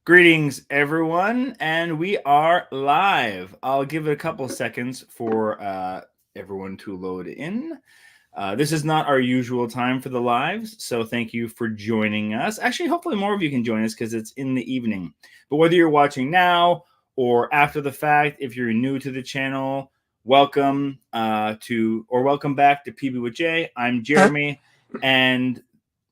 Greetings, everyone, and we are live. I'll give it a couple seconds for everyone to load in. This is not our usual time for the lives, so thank you for joining us. Actually, hopefully more of you can join us because it's in the evening. But whether you're watching now or after the fact, if you're new to the channel, welcome welcome back to PB with Jay. I'm Jeremy, and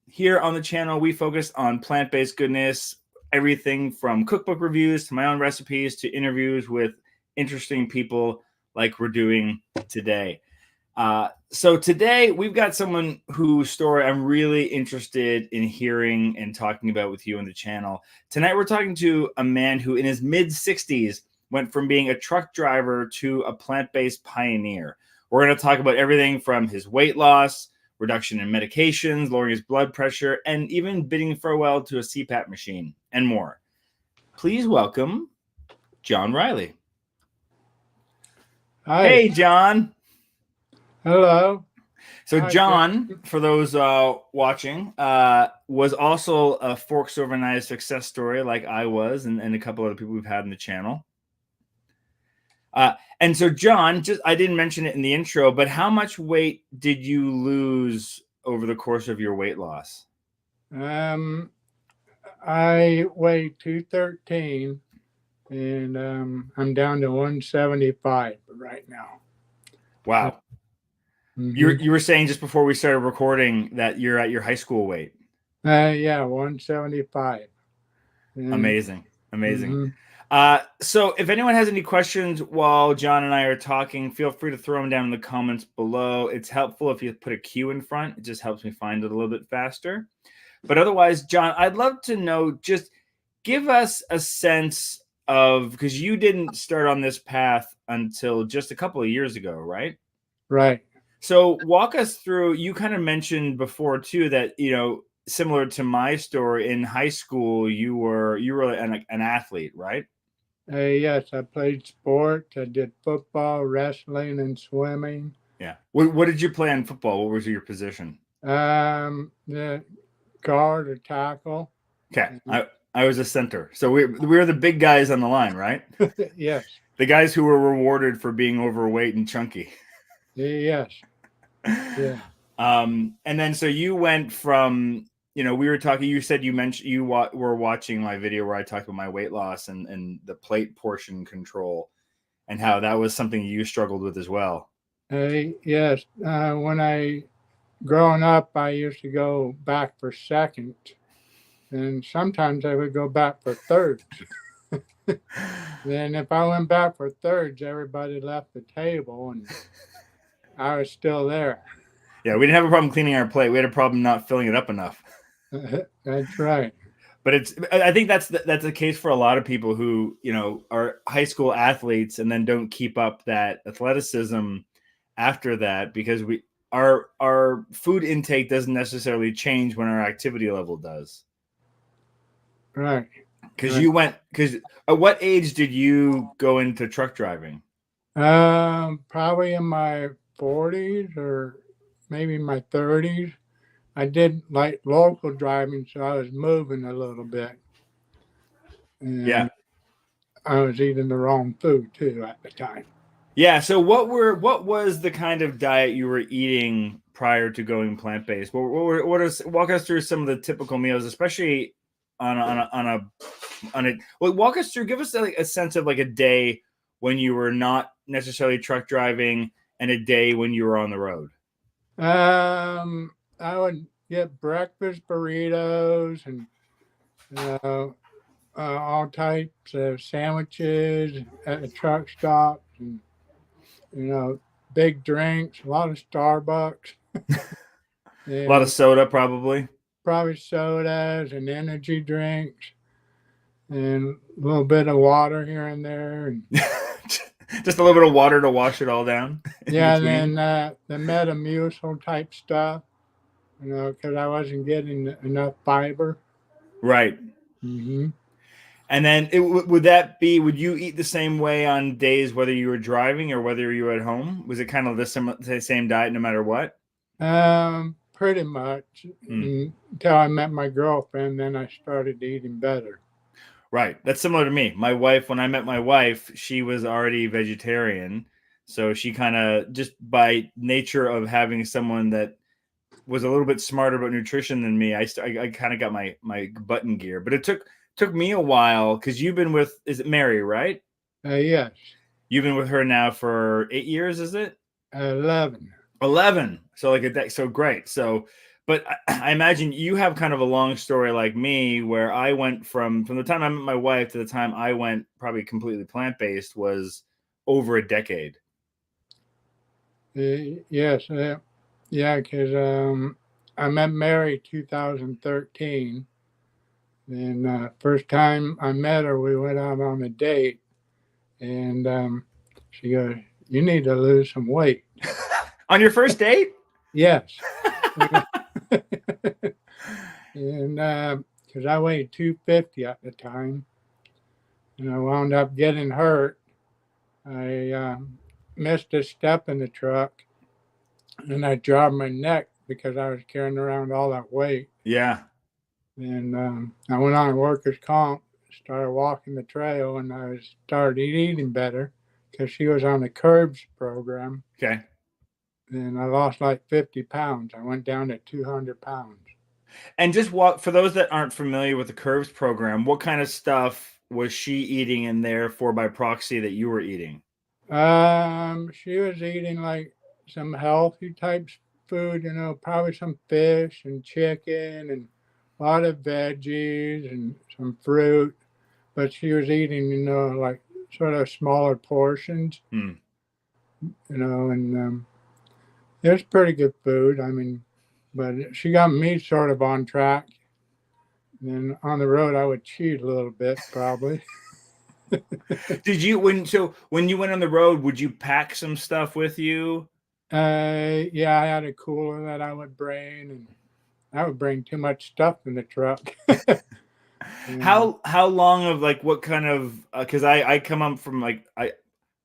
here on the channel, we focus on plant-based goodness, everything from cookbook reviews to my own recipes to interviews with interesting people like we're doing today. So today we've got someone whose story I'm really interested in hearing and talking about with you on the channel. Tonight we're talking to a man who in his mid-60s went from being a truck driver to a plant-based pioneer. We're going to talk about everything from his weight loss, reduction in medications, lowering his blood pressure, and even bidding farewell to a CPAP machine, and more. Please welcome John Riley. Hi. Hey, John. Hello. So Hi, John, for those watching, was also a Forks Over Knives success story like I was and a couple other people we've had on the channel. And so, John, I didn't mention it in the intro, but how much weight did you lose over the course of your weight loss? I weigh 213 and I'm down to 175 right now. Wow. Mm-hmm. You were saying just before we started recording that you're at your high school weight. Yeah, 175. Amazing. Mm-hmm. So if anyone has any questions while John and I are talking, feel free to throw them down in the comments below. It's helpful if you put a Q in front. It just helps me find it a little bit faster. But otherwise, John, I'd love to know, just give us a sense of, because you didn't start on this path until just a couple of years ago, right? Right. So walk us through, you kind of mentioned before too that, similar to my story, in high school, you were an athlete, right? Yes, I played sports. I did football, wrestling, and swimming. Yeah. What did you play in football? What was your position? The guard or tackle. Okay. I was a center. So we were the big guys on the line, right? Yes. The guys who were rewarded for being overweight and chunky. Yes. Yeah. And then so you went from, we were talking, you said you were watching my video where I talked about my weight loss and the plate portion control and how that was something you struggled with as well. Yes. When growing up, I used to go back for second, and sometimes I would go back for thirds. Then if I went back for thirds, everybody left the table, and I was still there. Yeah, we didn't have a problem cleaning our plate. We had a problem not filling it up enough. That's right. But I think that's the case for a lot of people who, are high school athletes and then don't keep up that athleticism after that, because our food intake doesn't necessarily change when our activity level does. Right. Because at what age did you go into truck driving? Probably in my 40s or maybe my 30s. I did like local driving, so I was moving a little bit. And yeah. I was eating the wrong food too at the time. Yeah. So what was the kind of diet you were eating prior to going plant-based? Walk us through some of the typical meals, especially on a walk us through, give us a sense of like a day when you were not necessarily truck driving and a day when you were on the road. I would get breakfast burritos and all types of sandwiches at the truck stops, and big drinks, a lot of Starbucks, a lot of soda, probably sodas and energy drinks, and a little bit of water here and there, and just a little bit of water to wash it all down. Yeah, and then the Metamucil type stuff, because I wasn't getting enough fiber. Right. Mm-hmm. And then would you eat the same way on days whether you were driving or whether you were at home? Was it kind of the same diet no matter what? Pretty much until I met my girlfriend. Then I started eating better. Right. That's similar to me. My wife, when I met my wife, she was already vegetarian. So she kind of, just by nature of having someone that was a little bit smarter about nutrition than me, I kind of got my button gear. But it took me a while, because you've been with, is it Mary, right? Yes, You've been with her now for 8 years, is it? 11. 11. So like a day. So great. So, but I imagine you have kind of a long story like me, where I went from the time I met my wife to the time I went probably completely plant-based was over a decade. Yes, yeah, because I met Mary 2013. And first time I met her, we went out on a date, and she goes, "You need to lose some weight." On your first date? Yes. And because I weighed 250 at the time, and I wound up getting hurt. I missed a step in the truck, and I jarred my neck because I was carrying around all that weight. Yeah. And I went on workers' comp, started walking the trail, and I started eating better because she was on the curbs program. Okay. And I lost like 50 pounds. I went down to 200 pounds. And just what, for those that aren't familiar with the Curves program, what kind of stuff was she eating in there for by proxy that you were eating? She was eating like some healthy types food, probably some fish and chicken and a lot of veggies and some fruit. But she was eating, like sort of smaller portions, Hmm. and it was pretty good food. I mean, but she got me sort of on track. And then on the road, I would cheat a little bit, probably. Did you when you went on the road, would you pack some stuff with you? Yeah, I had a cooler that I would bring, and I would bring too much stuff in the truck. And How long of, like, what kind of, because I come up from like a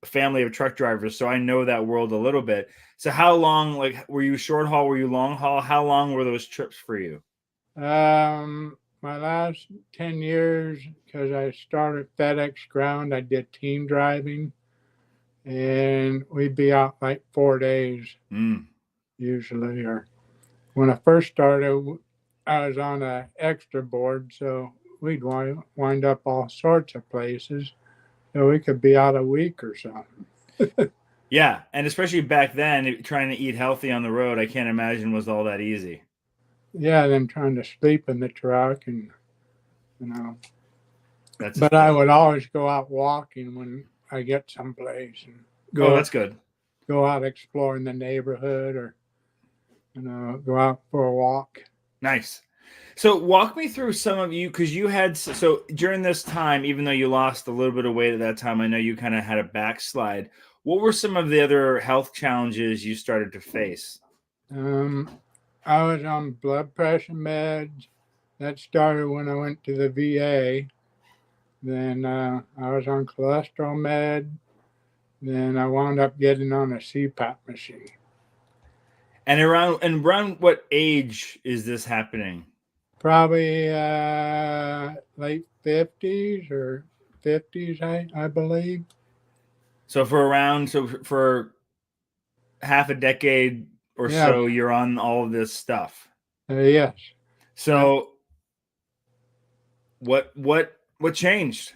family of truck drivers, so I know that world a little bit. So how long, like, were you short haul? Were you long haul? How long were those trips for you? my last 10 years, because I started FedEx Ground, I did team driving, and we'd be out like 4 days Mm. usually. Or when I first started, I was on a extra board, so we'd wind up all sorts of places. So we could be out a week or something. Yeah, and especially back then, trying to eat healthy on the road, I can't imagine was all that easy. Yeah, then trying to sleep in the truck, and you know. That's But I would always go out walking when I get someplace and oh, go that's good. go out exploring the neighborhood, or go out for a walk. Nice. So walk me through some of you, because you had, so during this time, even though you lost a little bit of weight at that time, I know you kind of had a backslide. What were some of the other health challenges you started to face? Um, I was on blood pressure meds. That started when I went to the VA. Then I was on cholesterol med. Then I wound up getting on a CPAP machine. And around what age is this happening? Probably late 50s or 50s, I believe. So for half a decade or Yeah, so, you're on all of this stuff. yes. Yeah. So what changed?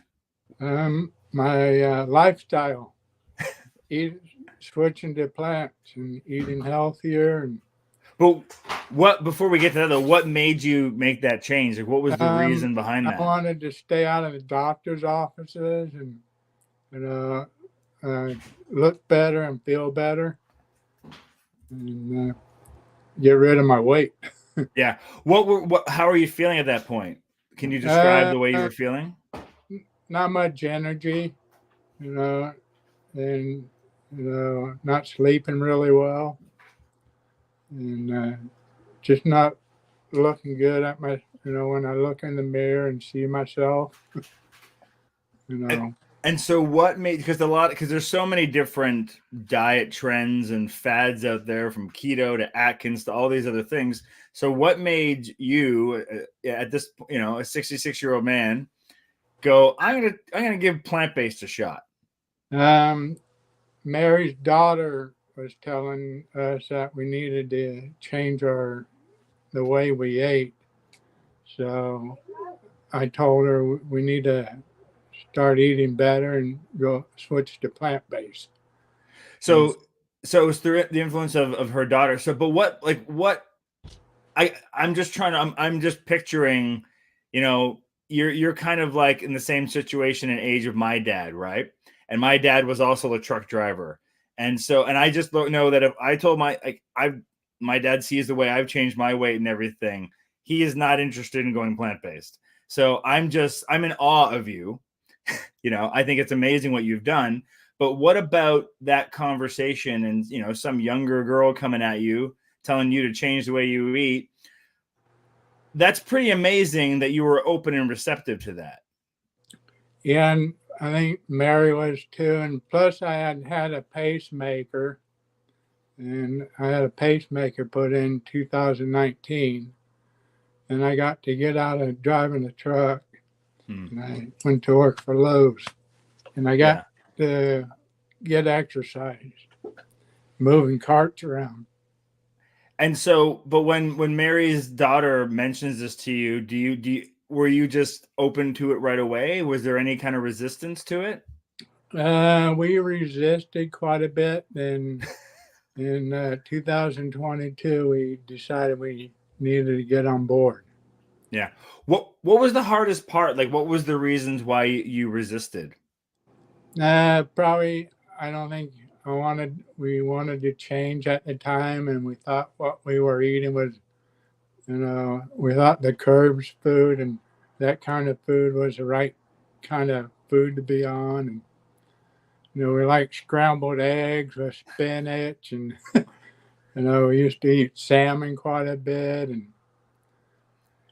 My lifestyle, eat, switching to plants and eating healthier. And But what, before we get to that though, what made you make that change? Like, what was the reason behind I that? wanted to stay out of the doctor's offices and you know, uh, look better and feel better, and get rid of my weight. Yeah. What how are you feeling at that point? Can you describe Uh, the way you were feeling? Not much energy, you know, and not sleeping really well, and just not looking good at my, when I look in the mirror and see myself, you And, know. and so what made, because there's so many different diet trends and fads out there, from keto to Atkins to all these other things. So what made you, at this, a 66-year-old man, go, I'm gonna give plant-based a shot? Um, Mary's daughter was telling us that we needed to change the way we ate. So I told her we need to start eating better and go switch to plant based. So so it was through the influence of her daughter. So but what I'm just trying to I'm just picturing, you know, you're kind of like in the same situation and age of my dad, right? And my dad was also a truck driver. And so and I just don't know that if I told my dad sees the way I've changed my weight and everything, he is not interested in going plant-based. So I'm in awe of you. You know, I think it's amazing what you've done. But what about that conversation and, you know, some younger girl coming at you telling you to change the way you eat? That's pretty amazing that you were open and receptive to that. Yeah, and I think Mary was too. And plus, I had a pacemaker, and I had a pacemaker put in 2019. And I got to get out of driving a truck, and I went to work for Lowe's, and I got to get exercise, moving carts around. And so, but when Mary's daughter mentions this to you, were you just open to it right away? Was there any kind of resistance to it? We resisted quite a bit. Then in 2022, we decided we needed to get on board. Yeah. What was the hardest part? Like, what was the reasons why you resisted? Probably, I don't think we wanted to change at the time, and we thought what we were eating was, we thought the curbs food and that kind of food was the right kind of food to be on. And, we like scrambled eggs with spinach, and, we used to eat salmon quite a bit, and,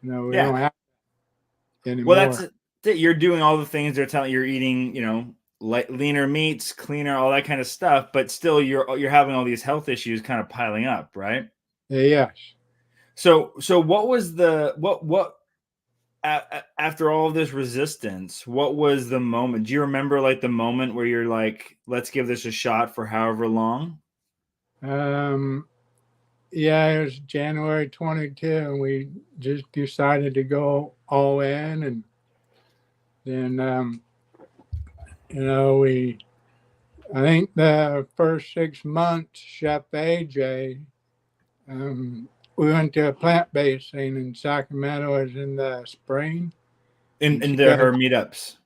we Yeah. don't have it Well, anymore. that's it. You're doing all the things they're telling you're eating, you know, leaner meats, cleaner, all that kind of stuff, but still you're having all these health issues kind of piling up, right? Yes. So what was after all of this resistance, what was the moment? Do you remember like the moment where you're like, let's give this a shot for however long? Yeah, it was January 22, and we just decided to go all in. And then, I think the first 6 months, Chef AJ, we went to a plant based thing in Sacramento. It was in the spring. In She her goes, meetups.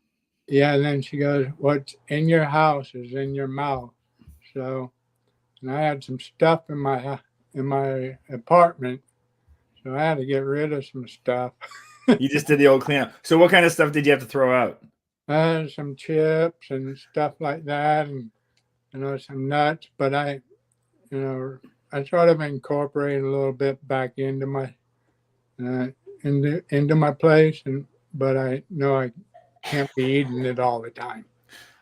yeah, and then she goes, "What's in your house is in your mouth." So, and I had some stuff in my apartment, so I had to get rid of some stuff. You just did the old cleanup. So what kind of stuff did you have to throw out? Some chips and stuff like that, and some nuts. But I sort of incorporated a little bit back into my into my place, but I know I can't be eating it all the time.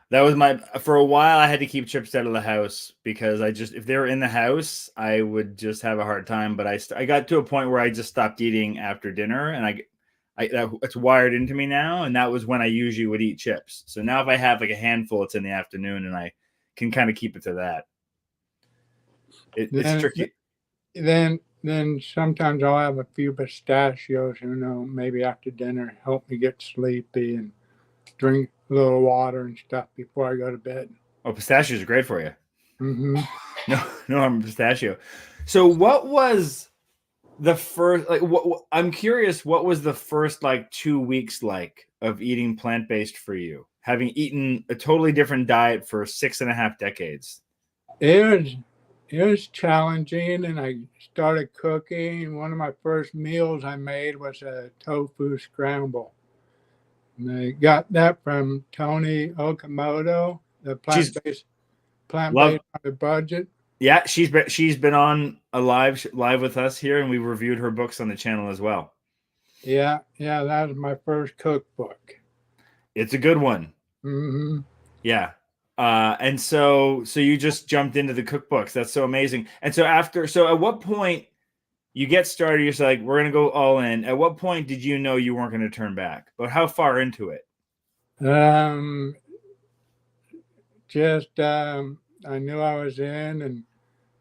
That was for a while I had to keep chips out of the house because if they were in the house, I would just have a hard time. But I got to a point where I just stopped eating after dinner, and it's wired into me now. And that was when I usually would eat chips. So now if I have like a handful, it's in the afternoon, and I can kind of keep it to that. It's tricky. Then sometimes I'll have a few pistachios, maybe after dinner, help me get sleepy, and drink a little water and stuff before I go to bed. Oh, pistachios are great for you. Mm-hmm. No, I'm a pistachio. So what was the first, like, I'm curious, what was the first like 2 weeks like of eating plant-based for you, having eaten a totally different diet for 6.5 decades? It was challenging, and I started cooking. One of my first meals I made was a tofu scramble. And I got that from Tony Okamoto, the plant-based on the budget. Yeah, she's been on a live with us here, and we reviewed her books on the channel as well. Yeah, that was my first cookbook. It's a good one. Mm-hmm. Yeah. And so you just jumped into the cookbooks. That's so amazing. And so at what point you get started, you're like, we're going to go all in. At what point did you know you weren't going to turn back? But how far into it? Um, just I knew I was in, and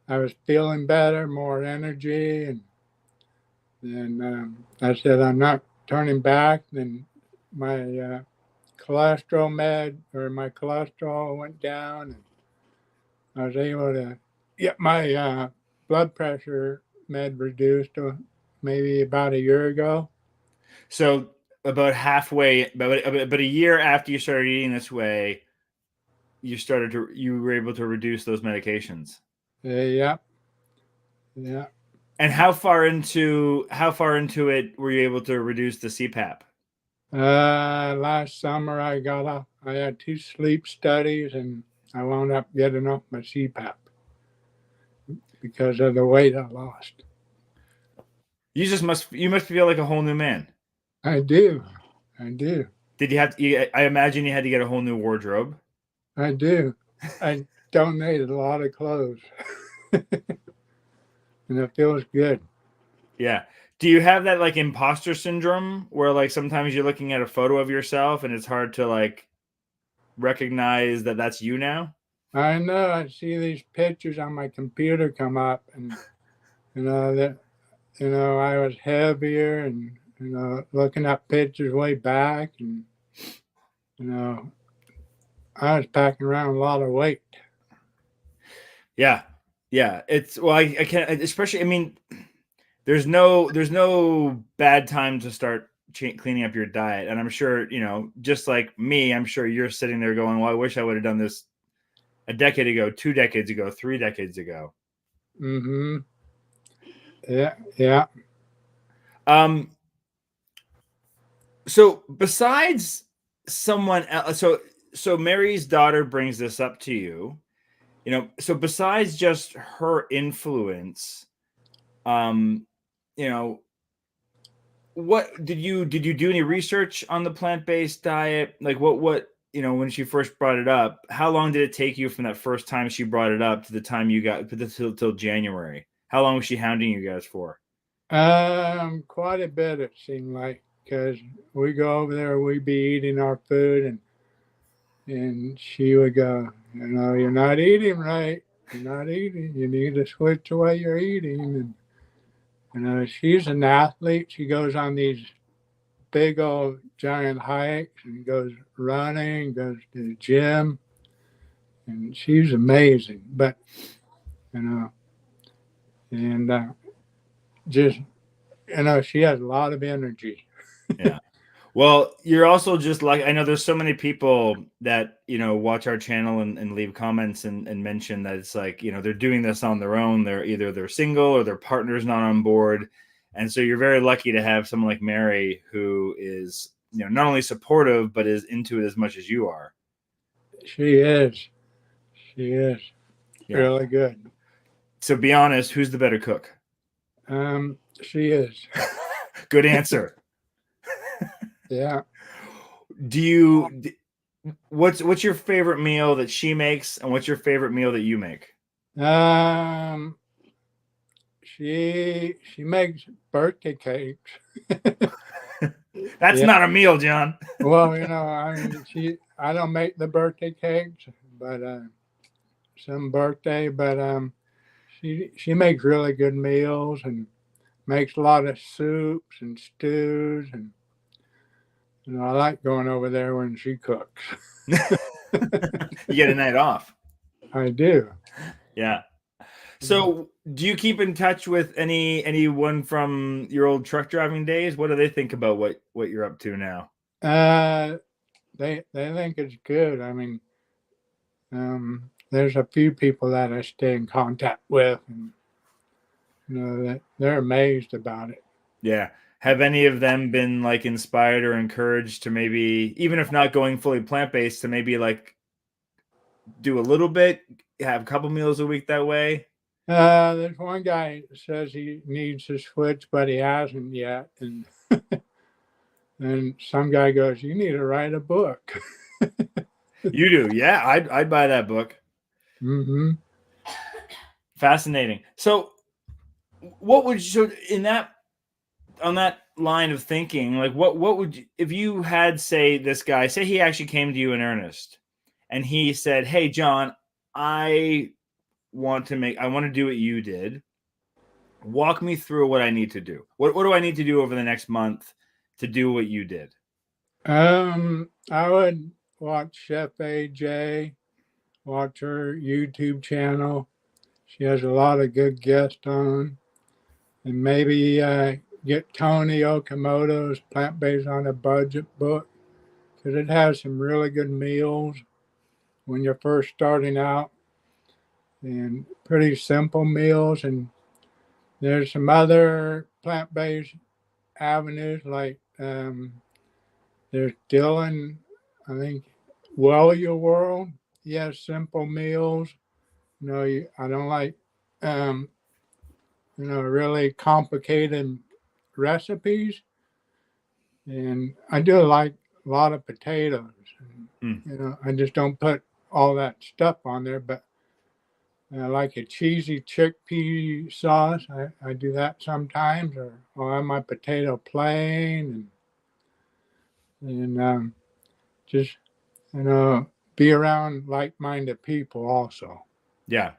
I was feeling better, more energy, and then I said I'm not turning back. Then my my cholesterol went down, and I was able to get my blood pressure med reduced to maybe about a year ago. So about halfway, about a year after you started eating this way, you were able to reduce those medications. Yeah, yeah. And how far into it were you able to reduce the CPAP? Last summer I had 2 sleep studies, and I wound up getting off my CPAP because of the weight I lost. You must feel like a whole new man. I do. I do. Did you have I imagine you had to get a whole new wardrobe. I do. I donated a lot of clothes, and it feels good. Yeah. Do you have that like imposter syndrome where like sometimes you're looking at a photo of yourself and it's hard to like recognize that that's you now? I know. I see these pictures on my computer come up, and that I was heavier, and looking at pictures way back, and you know I was packing around a lot of weight. Yeah. Yeah. It's well, I can't, especially, I mean, there's no bad time to start cleaning up your diet. And I'm sure, just like me, I'm sure you're sitting there going, well, I wish I would have done this a decade ago, 2 decades ago, 3 decades ago. Mm-hmm. Yeah, yeah. Um, so besides someone else, so Mary's daughter brings this up to you, so besides just her influence, um, you know, what did you do any research on the plant-based diet? Like what when she first brought it up, how long did it take you from that first time she brought it up to the time you got till January? How long was she hounding you guys for? Quite a bit it seemed like, because we go over there, we be eating our food, and she would go, you're not eating right. You're not eating. You need to switch the way you're eating. And she's an athlete. She goes on these big old giant hikes and goes running, goes to the gym, and she's amazing. But you know, and just she has a lot of energy. Yeah. Well, you're also just like, I know there's so many people that, watch our channel and leave comments and mention that it's like, they're doing this on their own. They're single or their partner's not on board. And so you're very lucky to have someone like Mary who is, not only supportive, but is into it as much as you are. She is. She is Yeah. really good. So be honest, who's the better cook? She is. Good answer. Yeah. What's your favorite meal that she makes, and what's your favorite meal that you make? She makes birthday cakes. That's Yeah. not a meal, John. Well, I don't make the birthday cakes, but some birthday, but she makes really good meals and makes a lot of soups and stews, and I like going over there when she cooks. You get a night off. I do. Yeah. So, do you keep in touch with anyone from your old truck driving days? What do they think about what you're up to now? They think it's good. I mean, there's a few people that I stay in contact with, and that they're amazed about it. Yeah. Have any of them been like inspired or encouraged to maybe, even if not going fully plant-based, to maybe like do a little bit, have a couple meals a week that way? There's one guy that says he needs to switch, but he hasn't yet, and and some guy goes, "You need to write a book." You do, yeah. I'd buy that book. Mm-hmm. Fascinating. So, what would you, so in that? on that line of thinking, like what would you, if you had, say, this guy, say he actually came to you in earnest and he said, "Hey, John, I I want to do what you did. Walk me through what I need to do. What do I need to do over the next month to do what you did?" I would watch Chef AJ, watch her YouTube channel. She has a lot of good guests on, and maybe get Tony Okamoto's Plant Based on a Budget book because it has some really good meals when you're first starting out and pretty simple meals. And there's some other plant based avenues like there's Dylan, I think, Well Your World. He has simple meals. I don't like, um, really complicated recipes. And I do like a lot of potatoes. Hmm. I just don't put all that stuff on there, but I like a cheesy chickpea sauce. I do that sometimes, or I'll have my potato plain and just, be around like minded people also. Yeah,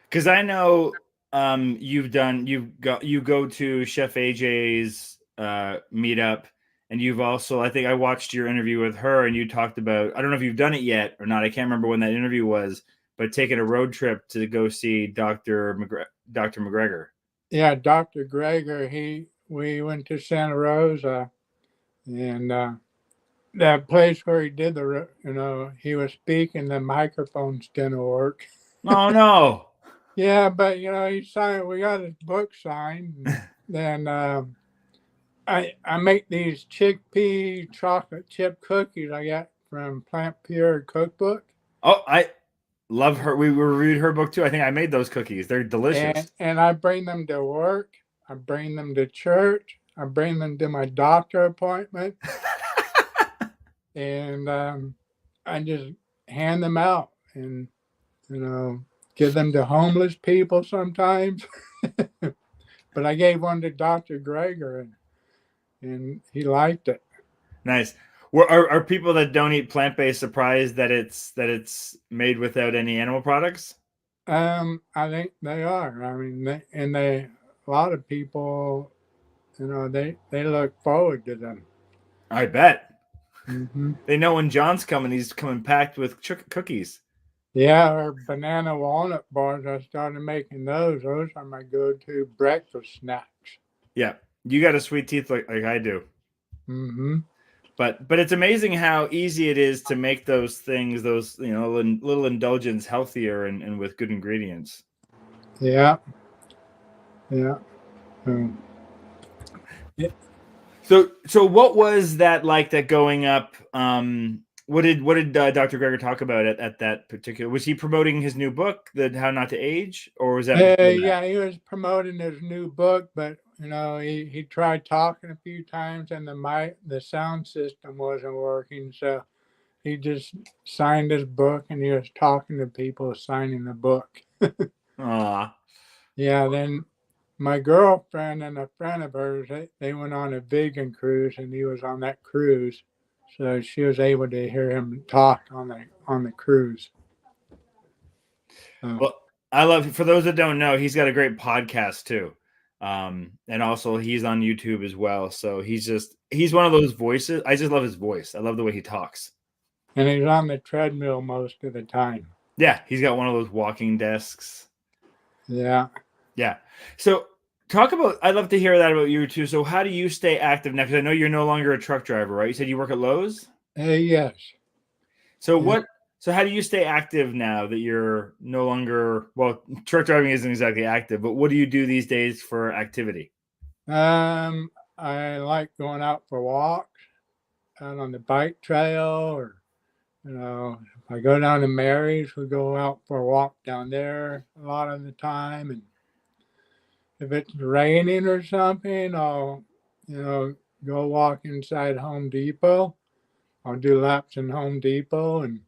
because I know you go to Chef AJ's meetup, and you've also, I think I watched your interview with her, and you talked about, I don't know if you've done it yet or not. I can't remember when that interview was, but taking a road trip to go see Dr. McGregor. Yeah, Dr. Greger, we went to Santa Rosa and that place where he did he was speaking, the microphones didn't work. Oh no. Yeah, but he signed. We got his book signed, and then I make these chickpea chocolate chip cookies I got from Plant Pure Cookbook, Oh, I love her. We reviewed her book too. I think I made those cookies. They're delicious. and I bring them to work. I bring them to church. I bring them to my doctor appointment, and I just hand them out and give them to homeless people sometimes. But I gave one to Dr. Greger, and he liked it. Nice. Are people that don't eat plant-based surprised that it's made without any animal products? I think they are. I mean, a lot of people, they look forward to them. I bet. Hmm. They know when John's coming, he's coming packed with cookies. Yeah, or banana walnut bars. I started making those. Those are my go-to breakfast snacks. Yeah. You got a sweet teeth like I do. Hmm. But it's amazing how easy it is to make those things, those little indulgence, healthier and with good ingredients. Yeah, yeah. Um, So what was that like, that going up? What did Dr. Greger talk about at that particular? Was he promoting his new book, the How Not to Age, or was that before that? yeah, he was promoting his new book, but he tried talking a few times, and the sound system wasn't working, so he just signed his book, and he was talking to people signing the book. Aw. Yeah, then my girlfriend and a friend of hers, they went on a vegan cruise, and he was on that cruise, so she was able to hear him talk on the cruise. So, Well, I love, for those that don't know, he's got a great podcast too. And also he's on YouTube as well. So he's one of those voices. I just love his voice. I love the way he talks. and he's on the treadmill most of the time. Yeah, he's got one of those walking desks. Yeah. Yeah. So I'd love to hear that about you too. So how do you stay active now? Because I know you're no longer a truck driver, right? You said you work at Lowe's. Yes. So Yeah. so how do you stay active now that you're no longer, well, truck driving isn't exactly active, but what do you do these days for activity? I like going out for walks out on the bike trail, or if I go down to Mary's, we go out for a walk down there a lot of the time. And if it's raining or something, I'll go walk inside Home Depot. I'll do laps in Home Depot, and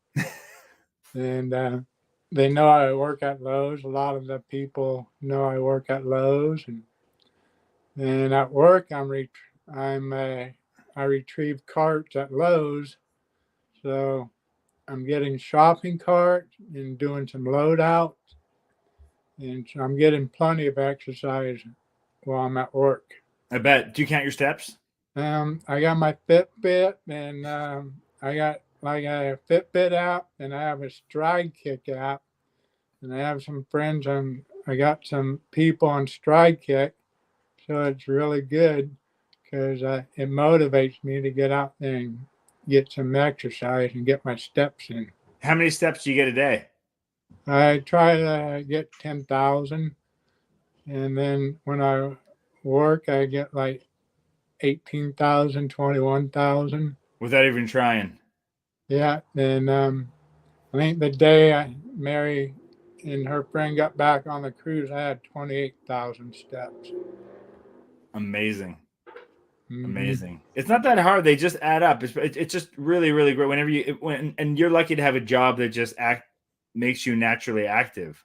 they know I work at Lowe's. A lot of the people know I work at Lowe's, and And at work, I retrieve carts at Lowe's, so I'm getting shopping carts and doing some load outs, and so I'm getting plenty of exercise while I'm at work. I bet. Do you count your steps? I got my Fitbit, and I got like a Fitbit app, and I have a Stride Kick app, and I have some friends on. I got some people on Stride Kick, so it's really good because it motivates me to get out there and get some exercise and get my steps in. How many steps do you get a day? I try to get 10,000, and then when I work, I get like 18,000, 21,000. Without even trying. Yeah, and I think the day Mary and her friend got back on the cruise, I had 28,000 steps. Amazing. Mm-hmm. Amazing. It's not that hard. They just add up. It's just really, really great. Whenever and you're lucky to have a job that just makes you naturally active.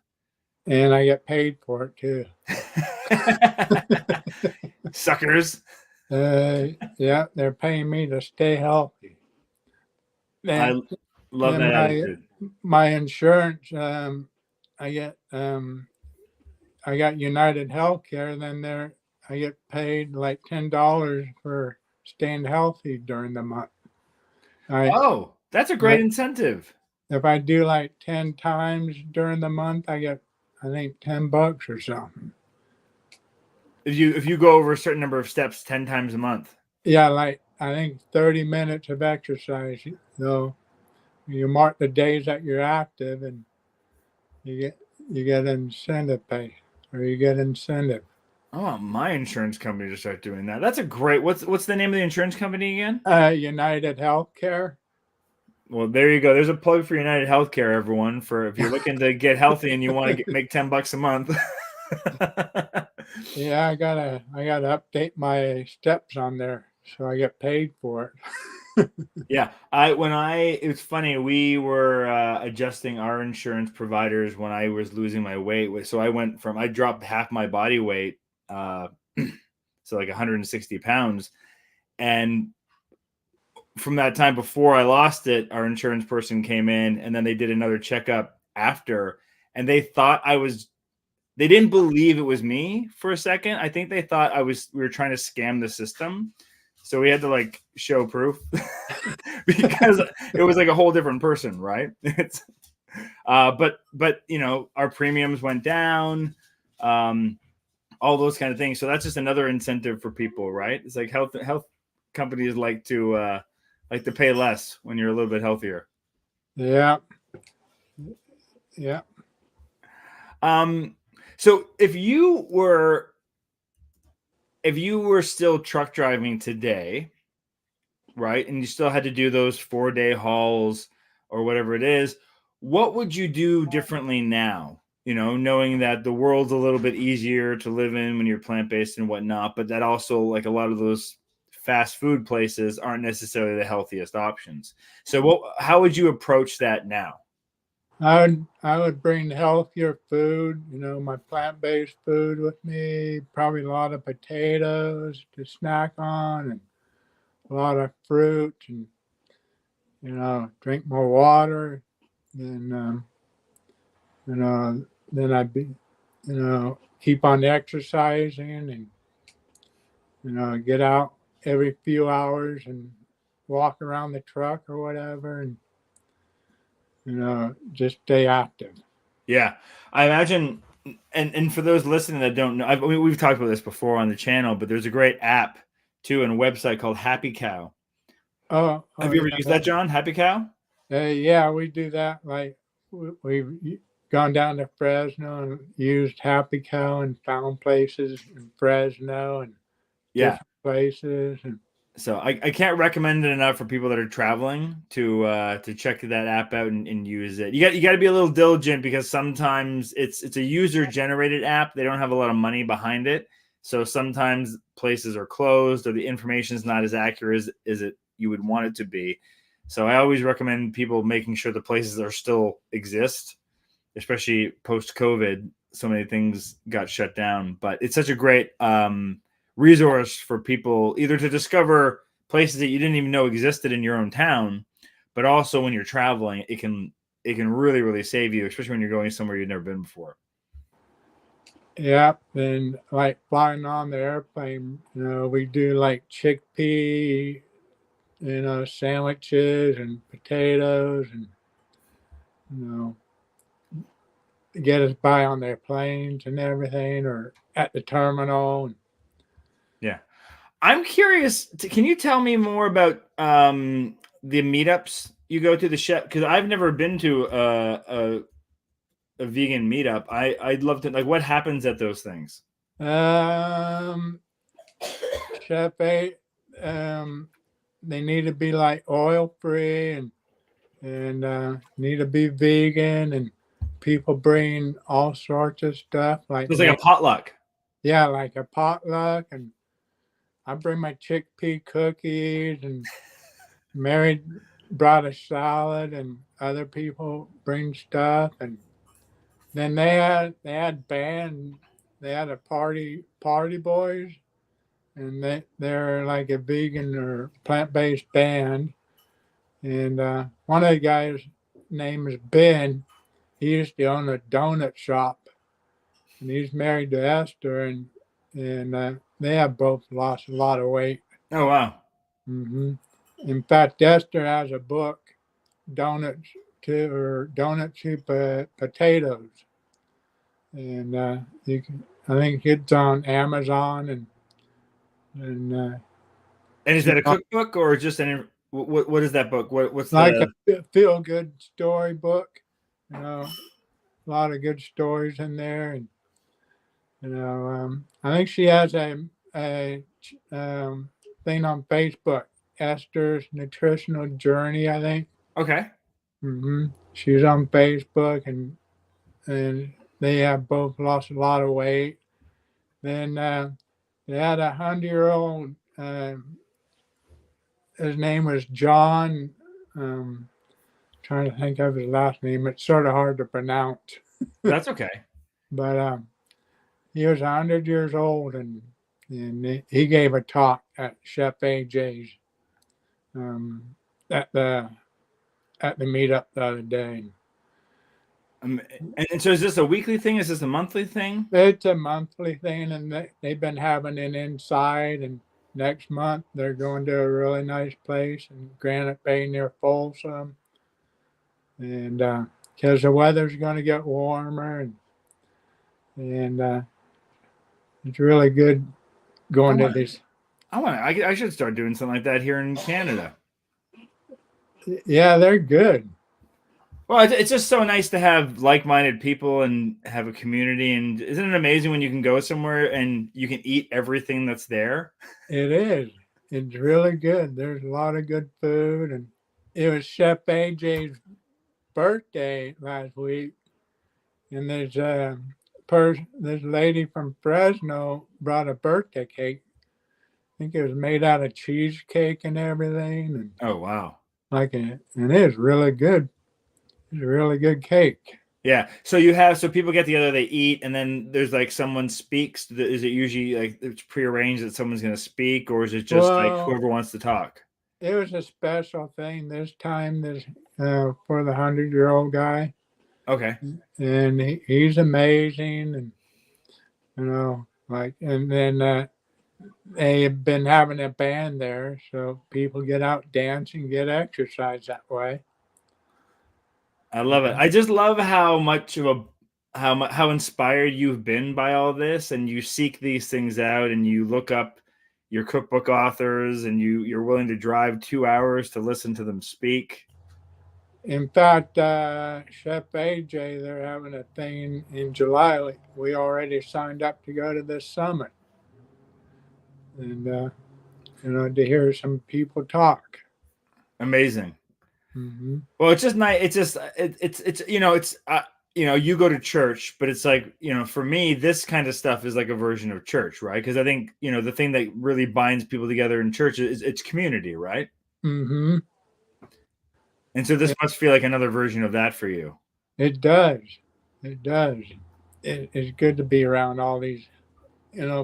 And I get paid for it too. Suckers. Yeah, they're paying me to stay healthy. I And, love and that attitude. my insurance, I get I got United Healthcare. Then I get paid like $10 for staying healthy during the month. Oh, that's a great incentive. If I do like 10 times during the month, I get, I think, $10 or something. If you go over a certain number of steps 10 times a month. Yeah, like I think 30 minutes of exercise. So you mark the days that you're active, and you get incentive pay, or you get incentive. I want my insurance company to start doing that. That's a great. What's the name of the insurance company again? United Healthcare. Well, there you go. There's a plug for United Healthcare, everyone. For if you're looking to get healthy and you want to make $10 a month. Yeah, I gotta update my steps on there so I get paid for it. Yeah, it's funny. We were adjusting our insurance providers when I was losing my weight. So I dropped half my body weight, so like 160 pounds, and from that time before I lost it, our insurance person came in, and then they did another checkup after, and they didn't believe it was me for a second. I think they thought we were trying to scam the system. So we had to like show proof because it was like a whole different person, right? It's but our premiums went down, all those kind of things. So that's just another incentive for people, right? It's like health companies like to pay less when you're a little bit healthier. Yeah. Yeah. So if you were still truck driving today, right, and you still had to do those 4-day hauls or whatever it is, what would you do differently now? Knowing that the world's a little bit easier to live in when you're plant-based and whatnot, but that also like a lot of those fast food places aren't necessarily the healthiest options. So how would you approach that now? I would bring healthier food, my plant-based food with me, probably a lot of potatoes to snack on, and a lot of fruit, and drink more water, and then I'd be keep on exercising, and get out every few hours and walk around the truck or whatever, and just stay active. Yeah, I imagine, and for those listening that don't know, we've talked about this before on the channel, but there's a great app too and a website called Happy Cow. Oh, have you ever used that, John? Happy Cow? Yeah, we do that. Like we've gone down to Fresno and used Happy Cow and found places in Fresno and different places. And so I can't recommend it enough for people that are traveling to check that app out and use it. You got to be a little diligent because sometimes it's a user generated app. They don't have a lot of money behind it, so sometimes places are closed or the information is not as accurate as you would want it to be. So I always recommend people making sure the places are still exist, especially post COVID. So many things got shut down, but it's such a great resource for people either to discover places that you didn't even know existed in your own town, but also when you're traveling, it can really, really save you, especially when you're going somewhere you've never been before. Yep, and like flying on the airplane, we do like chickpea, sandwiches and potatoes, and you know, get us by on their planes and everything, or at the terminal. Yeah. I'm curious. Can you tell me more about the meetups you go to the chef? Because I've never been to a vegan meetup. I'd love to, like, what happens at those things? Chef A, they need to be like oil free and need to be vegan, and people bring all sorts of stuff like It's like a potluck. yeah, like a potluck, and I bring my chickpea cookies, and Mary brought a salad, and other people bring stuff, and then they had band, they had a party boys, and they're like a vegan or plant based band, and one of the guys' name is Ben. He used to own a donut shop, and he's married to Esther, and they have both lost a lot of weight. Oh wow. hmm In fact, Esther has a book, Donuts to Potatoes, and you can. I think it's on Amazon, and And is she's that a cookbook or just what is that book? What's like the a feel good story book. A lot of good stories in there, and I think she has a thing on Facebook, Esther's Nutritional Journey. I think. okay? She's on Facebook, and they have both lost a lot of weight. Then they had 100-year-old. His name was John. Trying to think of his last name. It's sort of hard to pronounce, That's okay. but he was 100 years old, and he gave a talk at Chef AJ's um, at the meetup the other day. And so is this a weekly thing? Is this a monthly thing? It's a monthly thing, and they've been having it inside. And next month they're going to a really nice place in Granite Bay near Folsom, and because the weather's going to get warmer, and it's really good going to this. I should start doing something like that here in Canada. Yeah, they're good. Well, it's just so nice to have like-minded people and have a community. And isn't it amazing when you can go somewhere and you can eat everything that's there? It is. It's really good. There's a lot of good food, and it was Chef AJ's birthday last week, and this lady from Fresno brought a birthday cake. I think it was made out of cheesecake and everything, and Oh wow. and it is really good. It's a really good cake. Yeah. So people get together, they eat, and then there's like someone speaks. Is it usually like it's prearranged that someone's going to speak, or is it just like whoever wants to talk? It was a special thing this time. For the 100-year-old guy. Okay. And he's amazing, and and then they've been having a band there, so people get out dancing, get exercise that way. I love it. I just love how much of how inspired you've been by all this, and you seek these things out, and you look up your cookbook authors, and you're willing to drive 2 hours to listen to them speak. In fact, Chef AJ, they're having a thing in July. We already signed up to go to this summit, and to hear some people talk. Amazing. Mm-hmm. Well, it's just nice. It's just you go to church, but it's like, for me, this kind of stuff is like a version of church, right? Because I think, the thing that really binds people together in church is it's community, right? Mm-hmm. And so this must feel like another version of that for you. It does. It does. It's good to be around all these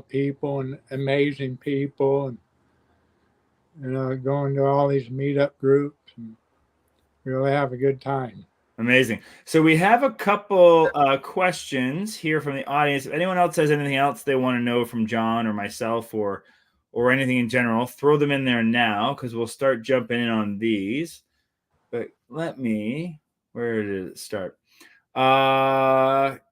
people and amazing people, and going to all these meetup groups and really have a good time. Amazing. So we have a couple questions here from the audience. If anyone else has anything else they want to know from John or myself or anything in general, throw them in there now because we'll start jumping in on these. But where did it start?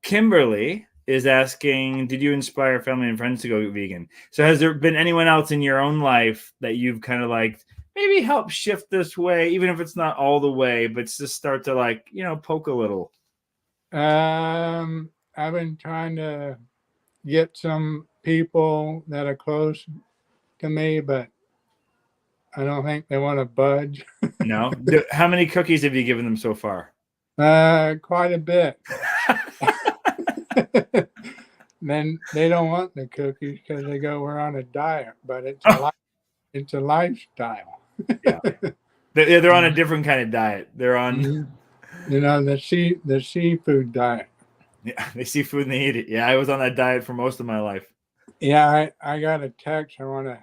Kimberly is asking, did you inspire family and friends to go vegan? So has there been anyone else in your own life that you've kind of like maybe help shift this way, even if it's not all the way, but just start to like, poke a little? I've been trying to get some people that are close to me, but I don't think they want to budge. No? How many cookies have you given them so far? Quite a bit. Then they don't want the cookies because they go, we're on a diet, but it's a lifestyle. Yeah. They're on a different kind of diet. They're on the seafood diet. Yeah, they see food and they eat it. Yeah, I was on that diet for most of my life. Yeah, I got a text I want to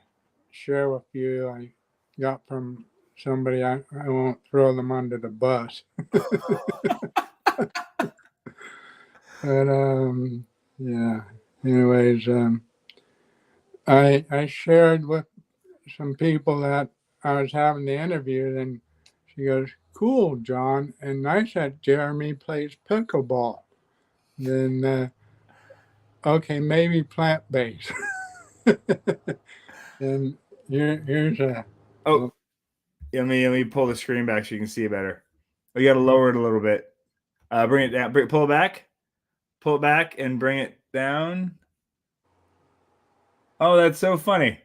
share with you. I got from somebody. I won't throw them under the bus. But yeah. Anyways, I shared with some people that I was having the interview, and she goes, "Cool, John, and nice that Jeremy plays pickleball." Then okay, maybe plant-based. And here's a. Oh, let me pull the screen back so you can see it better. Oh, you got to lower it a little bit. Bring it down. Pull it back, and bring it down. Oh, that's so funny.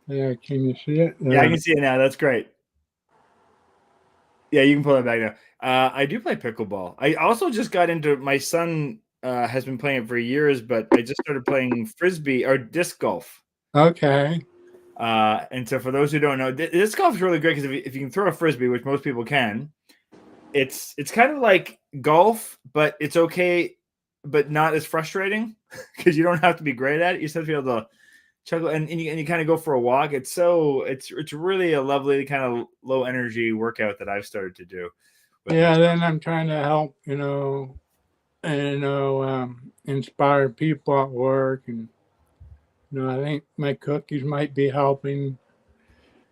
Yeah, can you see it? Yeah, I can see it now. That's great. Yeah, you can pull it back now. I do play pickleball. I also just got into. My son has been playing it for years, but I just started playing frisbee or disc golf. Okay. And so for those who don't know, disc golf is really great because if you can throw a frisbee, which most people can, it's kind of like golf, but it's okay, but not as frustrating because you don't have to be great at it. You just have to be able to chuckle and you kind of go for a walk. It's really a lovely kind of low energy workout that I've started to do. Yeah, then I'm trying to help, inspire people at work, and I think my cookies might be helping.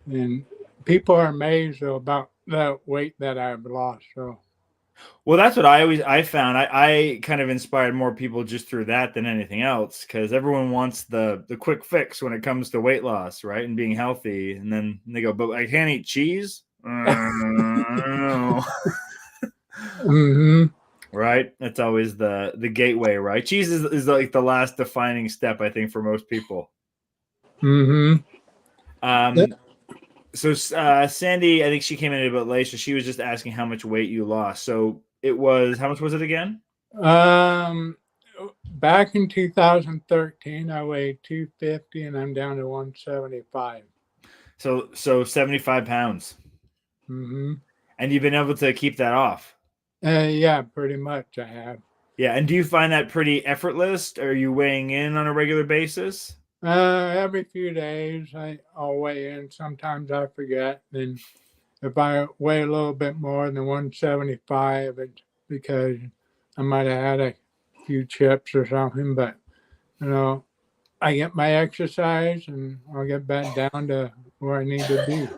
And people are amazed though about the weight that I've lost. So. Well, that's what I found. I kind of inspired more people just through that than anything else because everyone wants the quick fix when it comes to weight loss, right, and being healthy. And then they go, but I can't eat cheese. Mm-hmm. Right, that's always the gateway, right? Cheese is like the last defining step, I think, for most people. Mm-hmm. So Sandy, I think she came in a bit late, so she was just asking how much weight you lost. So it was, how much was it again? Back in 2013, I weighed 250, and I'm down to 175. So 75 pounds. Mm-hmm. And you've been able to keep that off? Yeah, pretty much I have. Yeah, and do you find that pretty effortless? Are you weighing in on a regular basis? Every few days I'll weigh in. Sometimes I forget. And if I weigh a little bit more than 175, it's because I might have had a few chips or something. But, I get my exercise and I'll get back down to where I need to be.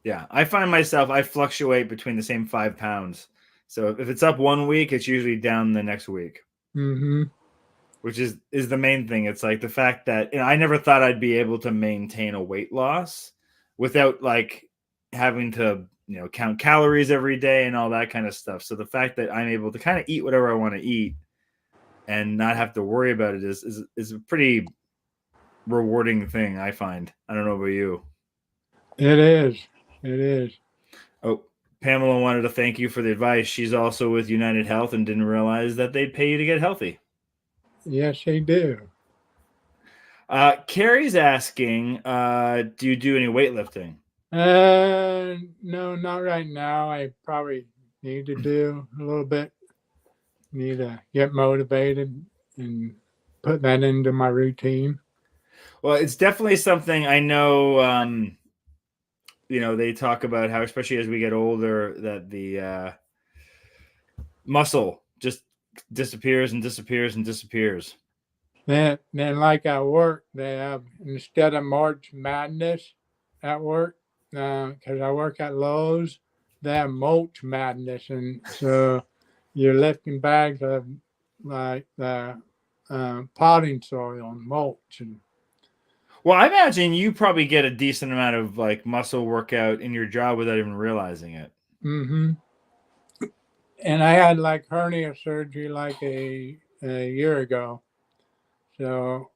Yeah, I find myself, I fluctuate between the same 5 pounds. So if it's up 1 week, it's usually down the next week. Mm-hmm. Which is the main thing. It's like the fact that I never thought I'd be able to maintain a weight loss without like having to count calories every day and all that kind of stuff. So the fact that I'm able to kind of eat whatever I want to eat and not have to worry about it is a pretty rewarding thing, I find. I don't know about you. It is. Oh, Pamela wanted to thank you for the advice. She's also with United Health and didn't realize that they'd pay you to get healthy. Yes, they do. Carrie's asking, do you do any weightlifting? No, not right now. I probably need to do a little bit. Need to get motivated and put that into my routine. Well, it's definitely something I know. They talk about how, especially as we get older, that the muscle just disappears and disappears and disappears. Then like at work, they have, instead of March Madness at work, because I work at Lowe's, they have Mulch Madness, and so you're lifting bags of like the potting soil and mulch. And Well, I imagine you probably get a decent amount of like muscle workout in your job without even realizing it. mm-hmm. And I had like hernia surgery like a year ago, so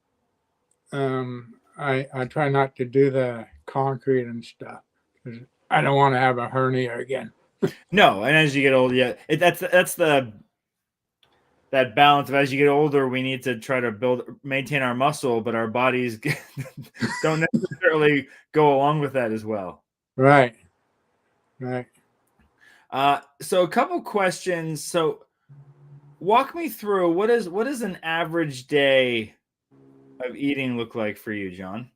I try not to do the concrete and stuff because I don't want to have a hernia again. No, and as you get older, yeah, that's that balance of, as you get older, we need to try to maintain our muscle, but our bodies don't necessarily go along with that as well. Right. So a couple questions. So walk me through what is an average day of eating look like for you, John,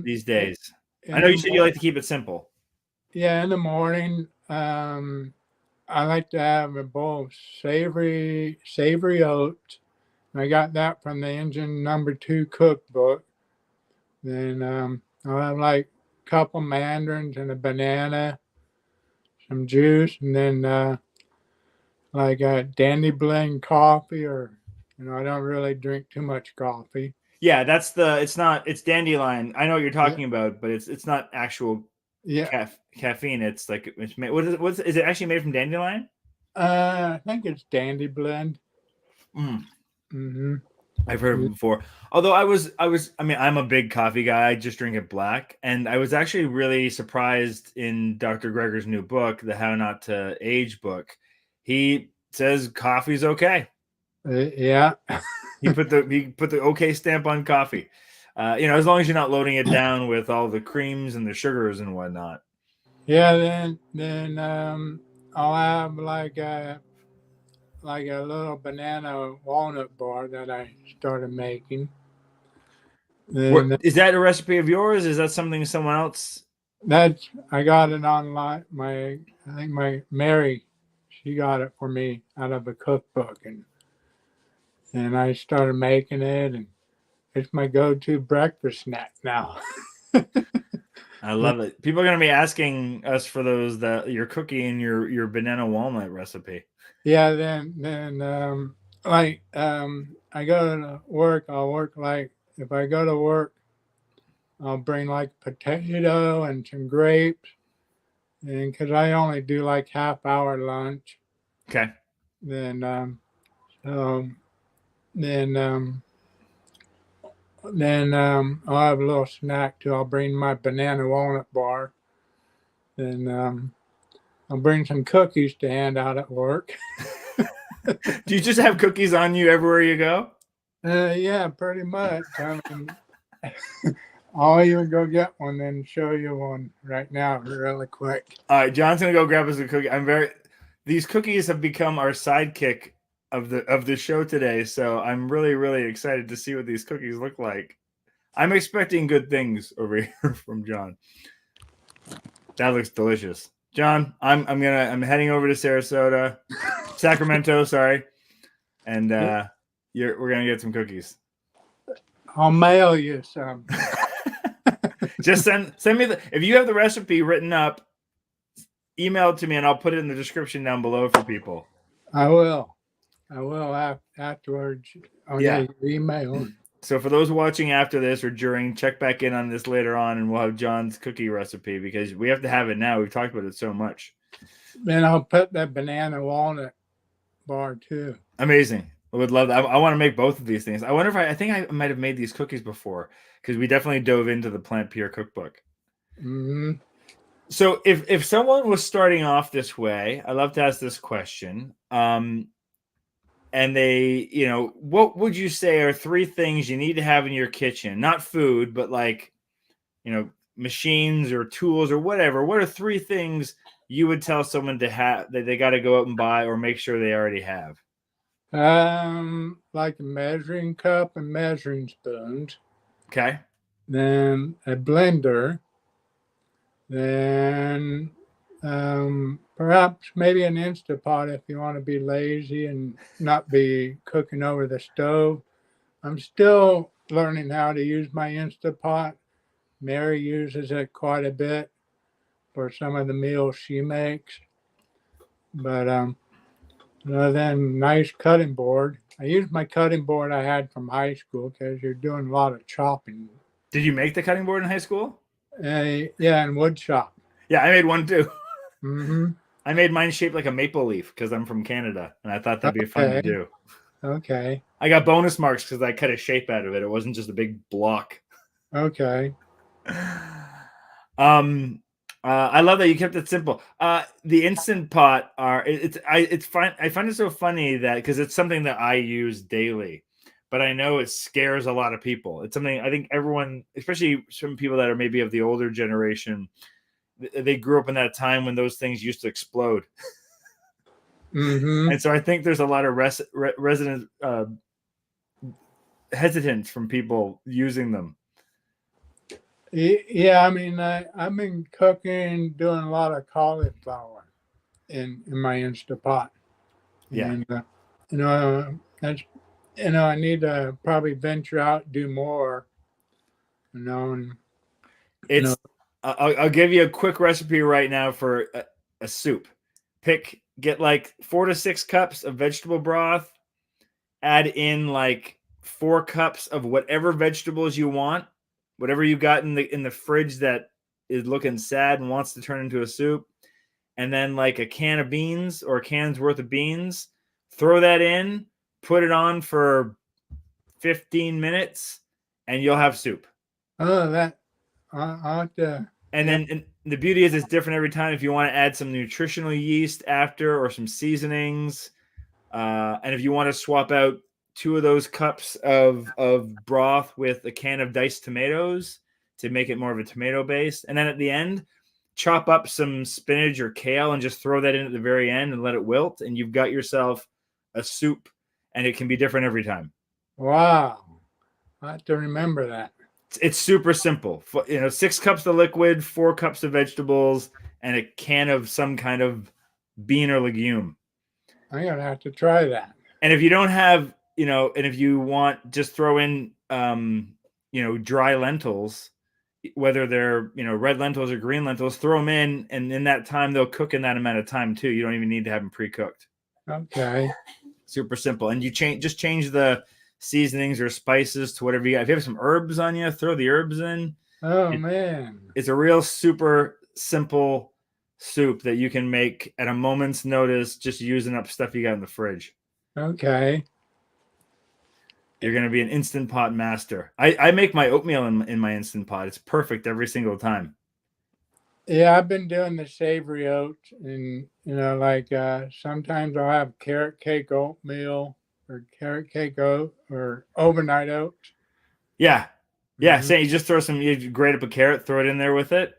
these days? I know you said you like to keep it simple. Yeah, in the morning, I like to have a bowl of savory oats. I got that from the Engine #2 cookbook. Then I'll have like a couple mandarins and a banana, some juice, and then like a dandy blend coffee, or I don't really drink too much coffee. Yeah, it's dandelion. I know what you're talking about, but it's not actual Yeah. caffeine. It's like it's made. Is it actually made from dandelion? I think it's dandy blend. Mm. Mm-hmm. I've heard of it before. Although I mean, I'm a big coffee guy. I just drink it black. And I was actually really surprised in Dr. Greger's new book, the How Not to Age book. He says coffee's okay. Yeah. He put the okay stamp on coffee. As long as you're not loading it down with all the creams and the sugars and whatnot. Yeah, then I'll have like a little banana walnut bar that I started making. Then Is that a recipe of yours? Is that something someone else? I got it online. I think my Mary, she got it for me out of a cookbook, and I started making it, and it's my go-to breakfast snack now. I love it. People are going to be asking us for your cookie and your banana walnut recipe. Yeah, then I go to work. I'll work like, if I go to work, I'll bring like potato and some grapes, and because I only do like half-hour lunch. Okay. Then so then I'll have a little snack too. I'll bring my banana walnut bar. Then I'll bring some cookies to hand out at work. Do you just have cookies on you everywhere you go? Yeah, pretty much. I mean, I'll even go get one and show you one right now, really quick. All right, John's gonna go grab us a cookie. These cookies have become our sidekick of the show today, so I'm really, really excited to see what these cookies look like. I'm expecting good things over here from John. That looks delicious. John, I'm heading over to Sacramento, sorry. And we're gonna get some cookies. I'll mail you some. Just send me if you have the recipe written up, email it to me and I'll put it in the description down below for people. I will afterwards. Oh yeah, email. So for those watching after this or during, check back in on this later on, and we'll have John's cookie recipe because we have to have it now. We've talked about it so much. Then I'll put that banana walnut bar too. Amazing. I would love that. I want to make both of these things. I wonder if I think I might have made these cookies before because we definitely dove into the Plant Pure cookbook. Mm-hmm. So if someone was starting off this way, I love to ask this question. And they, what would you say are 3 things you need to have in your kitchen? Not food, but like, machines or tools or whatever. What are 3 things you would tell someone to have that they got to go out and buy or make sure they already have? Like a measuring cup and measuring spoons, Okay. then a blender, then perhaps maybe an Instapot if you want to be lazy and not be cooking over the stove. I'm still learning how to use my Instapot. Mary uses it quite a bit for some of the meals she makes. But then nice cutting board. I used my cutting board I had from high school because you're doing a lot of chopping. Did you make the cutting board in high school? Yeah, and wood shop. Yeah, I made one too. Mm-hmm. I made mine shaped like a maple leaf because I'm from Canada, and I thought that'd be fun to Okay. do. Okay. I got bonus marks because I cut a shape out of it. It wasn't just a big block. Okay. I love that you kept it simple. The Instant Pot it's fine. I find it so funny that because it's something that I use daily, but I know it scares a lot of people. It's something I think everyone, especially some people that are maybe of the older generation, they grew up in that time when those things used to explode. Mm-hmm. And so I think there's a lot of resident hesitance from people using them. Yeah, I mean, I've been cooking, doing a lot of cauliflower in my Instapot. Yeah. And, that's, I need to probably venture out, do more, and, It's I'll give you a quick recipe right now for a soup. Get like 4 to 6 cups of vegetable broth, add in like 4 cups of whatever vegetables you want, whatever you got in the fridge that is looking sad and wants to turn into a soup, and then like a can of beans or a can's worth of beans. Throw that in, put it on for 15 minutes, and you'll have soup. that, I'll have to, And yeah. then and the beauty is it's different every time. If you want to add some nutritional yeast after or some seasonings, and if you want to swap out 2 of those cups of broth with a can of diced tomatoes to make it more of a tomato base, and then at the end, chop up some spinach or kale and just throw that in at the very end and let it wilt, and you've got yourself a soup, and it can be different every time. Wow. I have to remember that. It's super simple. 6 cups of liquid, 4 cups of vegetables, and a can of some kind of bean or legume. I'm going to have to try that. And if you don't have, and if you want, just throw in, dry lentils, whether they're, red lentils or green lentils, throw them in. And in that time, they'll cook in that amount of time too. You don't even need to have them pre-cooked. Okay. Super simple. And you change the seasonings or spices to whatever you got. If you have some herbs on you, throw the herbs in. Oh, man. It's a real super simple soup that you can make at a moment's notice, just using up stuff you got in the fridge. Okay. You're going to be an Instant Pot master. I make my oatmeal in my Instant Pot. It's perfect every single time. Yeah, I've been doing the savory oats, and sometimes I'll have carrot cake oatmeal or carrot cake oat or overnight oats. Yeah. Mm-hmm. Say you just you grate up a carrot, throw it in there with it.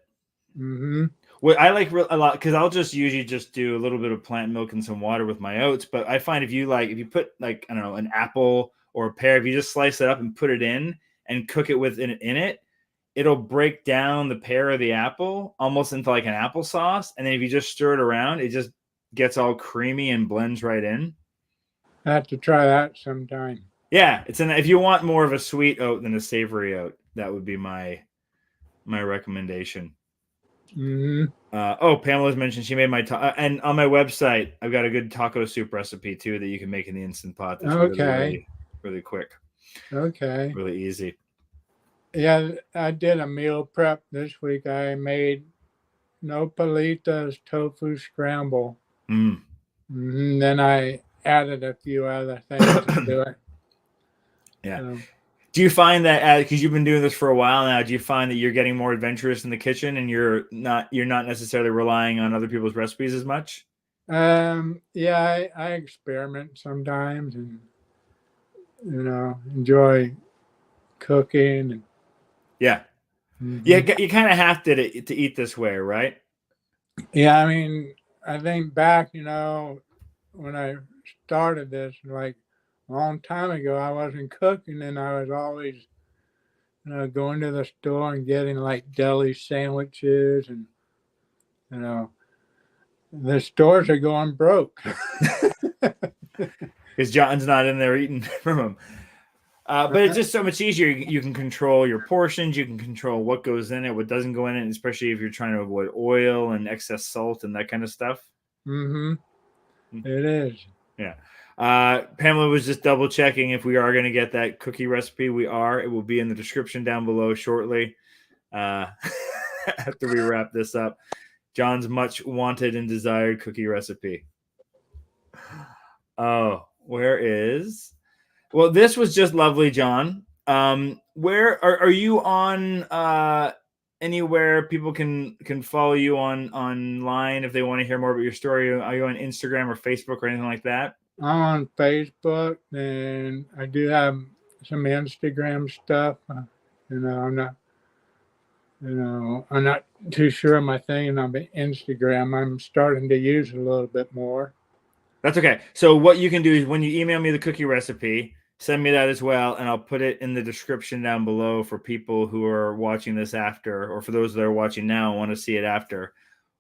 Mm-hmm. What I like a lot, because I'll just usually just do a little bit of plant milk and some water with my oats. But I find if you put like, I don't know, an apple or a pear, if you just slice it up and put it in and cook it in it, it'll break down the pear or the apple almost into like an applesauce. And then if you just stir it around, it just gets all creamy and blends right in. I have to try that sometime. Yeah, if you want more of a sweet oat than a savory oat, that would be my recommendation. Mm-hmm. Pamela's mentioned she made my and on my website I've got a good taco soup recipe too that you can make in the Instant Pot. That's Okay. really quick. Okay. Really easy. Yeah, I did a meal prep this week. I made nopalitas tofu scramble. Mm. Mm-hmm. Then I added a few other things to it. Yeah. Do you find that because you've been doing this for a while now, do you find that you're getting more adventurous in the kitchen and you're not necessarily relying on other people's recipes as much? Yeah, I experiment sometimes and enjoy cooking and yeah. mm-hmm. Yeah, you kind of have to eat this way, right? Yeah, I mean, I think back, when I started this, like a long time ago, I wasn't cooking, and I was always, going to the store and getting like deli sandwiches, and you know, the stores are going broke. Because John's not in there eating from them. But it's just so much easier. You can control your portions. You can control what goes in it, what doesn't go in it, especially if you're trying to avoid oil and excess salt and that kind of stuff. Mm-hmm. It is. Yeah. Pamela was just double checking if we are going to get that cookie recipe. We are. It will be in the description down below shortly. After we wrap this up, John's much wanted and desired cookie recipe. Oh, where is? Well, this was just lovely, John. Where are you on? Anywhere people can follow you on online if they want to hear more about your story? Are you on Instagram or Facebook or anything like that? I'm on Facebook, and I do have some Instagram stuff. I'm not too sure of my thing on Instagram. I'm starting to use it a little bit more. That's okay. So what you can do is when you email me the cookie recipe, send me that as well, and I'll put it in the description down below for people who are watching this after, or for those that are watching now and want to see it after.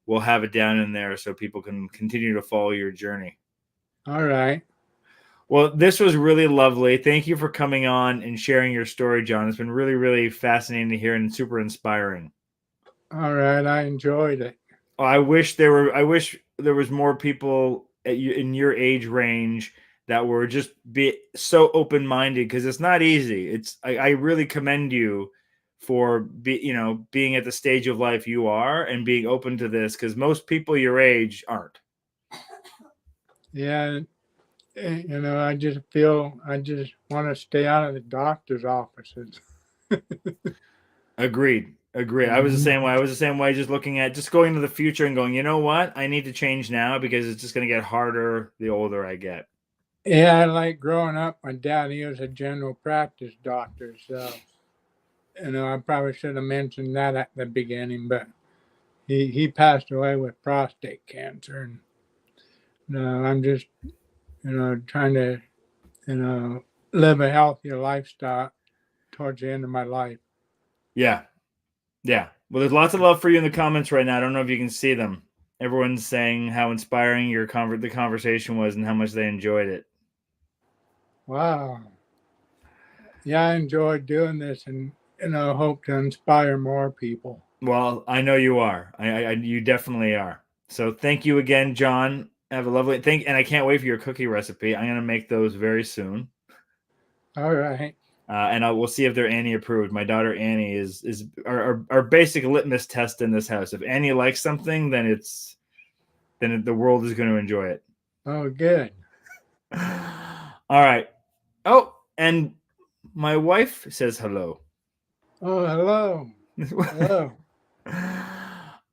We'll have it down in there so people can continue to follow your journey. All right. Well, this was really lovely. Thank you for coming on and sharing your story, John. It's been really, really fascinating to hear and super inspiring. All right. I enjoyed it. I wish there was more people in your age range that were just be so open-minded, because it's not easy. I really commend you for being at the stage of life you are and being open to this, because most people your age aren't. Yeah. I just want to stay out of the doctor's offices. Agreed. I was the same way. Just looking at going to the future and going, you know what? I need to change now because it's just going to get harder the older I get. Yeah, like growing up, my dad, he was a general practice doctor. So, I probably should have mentioned that at the beginning, but he passed away with prostate cancer. And I'm just, trying to, live a healthier lifestyle towards the end of my life. Yeah. Yeah. Well, there's lots of love for you in the comments right now. I don't know if you can see them. Everyone's saying how inspiring the conversation was and how much they enjoyed it. Wow. Yeah, I enjoyed doing this, and hope to inspire more people. Well, I know you are. You definitely are. So thank you again, John. Have a lovely and I can't wait for your cookie recipe. I'm gonna make those very soon. All right. And we'll see if they're Annie approved. My daughter Annie is our basic litmus test in this house. If Annie likes something, then the world is going to enjoy it. Oh, good. All right. Oh, and my wife says hello. Oh, hello. Hello.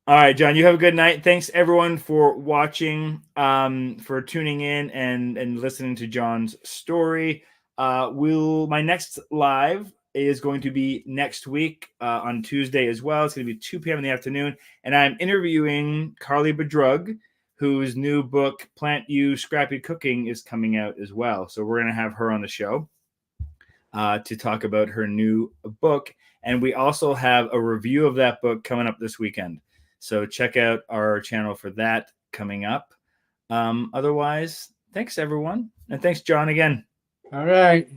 All right, John, you have a good night. Thanks everyone for watching, for tuning in and listening to John's story. My next live is going to be next week on Tuesday as well. It's going to be 2 p.m. in the afternoon, and I'm interviewing Carly Bedrug, whose new book, Plant You Scrappy Cooking, is coming out as well. So we're going to have her on the show to talk about her new book. And we also have a review of that book coming up this weekend. So check out our channel for that coming up. Otherwise, thanks everyone. And thanks, John, again. All right.